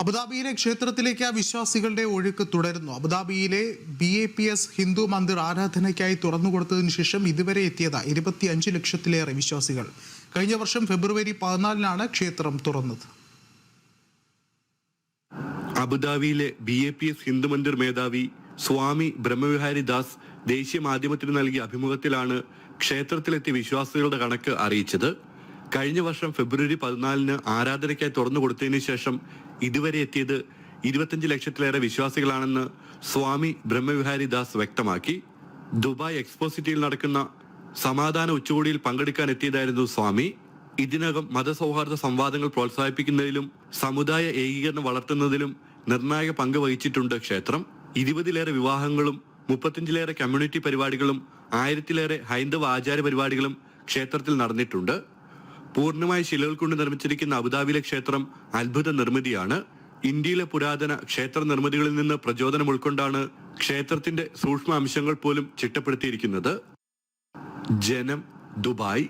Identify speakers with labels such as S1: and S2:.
S1: അബുദാബിയിലെ ക്ഷേത്രത്തിലേക്ക് വിശ്വാസികളുടെ ഒഴുക്ക് തുടരുന്നു. അബുദാബിയിലെ BAPS ഹിന്ദു മന്ദിർ ആരാധനയ്ക്കായി തുറന്നുകൊടുത്തതിനു ശേഷം ഇതുവരെ എത്തിയത് 25 ലക്ഷത്തിലേറെ വിശ്വാസികൾ. കഴിഞ്ഞ വർഷം ഫെബ്രുവരി 14-നാണ് ക്ഷേത്രം തുറന്നത്.
S2: അബുദാബിയിലെ BAPS ഹിന്ദു മന്ദിർ മേധാവി സ്വാമി ബ്രഹ്മവിഹാരി ദാസ് ദേശീയ മാധ്യമത്തിന് നൽകിയ അഭിമുഖത്തിലാണ് ക്ഷേത്രത്തിലെത്തിയ വിശ്വാസികളുടെ കണക്ക് അറിയിച്ചത്. കഴിഞ്ഞ വർഷം ഫെബ്രുവരി 14-ന് ആരാധനയ്ക്കായി തുറന്നു കൊടുത്തതിനു ശേഷം ഇതുവരെ എത്തിയത് 25 ലക്ഷത്തിലേറെ വിശ്വാസികളാണെന്ന് സ്വാമി ബ്രഹ്മവിഹാരി ദാസ് വ്യക്തമാക്കി. ദുബായ് എക്സ്പോ സിറ്റിയിൽ നടക്കുന്ന സമാധാന ഉച്ചകോടിയിൽ പങ്കെടുക്കാൻ എത്തിയതായിരുന്നു സ്വാമി. ഇതിനകം മതസൗഹാർദ്ദ സംവാദങ്ങൾ പ്രോത്സാഹിപ്പിക്കുന്നതിലും സമുദായ ഏകീകരണം വളർത്തുന്നതിലും നിർണായക പങ്ക് വഹിച്ചിട്ടുണ്ട് ക്ഷേത്രം. 20-ലേറെ വിവാഹങ്ങളും 35-ലേറെ കമ്മ്യൂണിറ്റി പരിപാടികളും 1000-ലേറെ ഹൈന്ദവ ആചാര പരിപാടികളും ക്ഷേത്രത്തിൽ നടന്നിട്ടുണ്ട്. പൂർണ്ണമായി ശിലകൾ കൊണ്ട് നിർമ്മിച്ചിരിക്കുന്ന അബുദാബിയിലെ ക്ഷേത്രം അത്ഭുത നിർമ്മിതിയാണ്. ഇന്ത്യയിലെ പുരാതന ക്ഷേത്ര നിർമ്മിതികളിൽ നിന്ന് പ്രചോദനം ഉൾക്കൊണ്ടാണ് ക്ഷേത്രത്തിന്റെ സൂക്ഷ്മ അംശങ്ങൾ പോലും ചിട്ടപ്പെടുത്തിയിരിക്കുന്നത്. ജനം, ദുബായ്.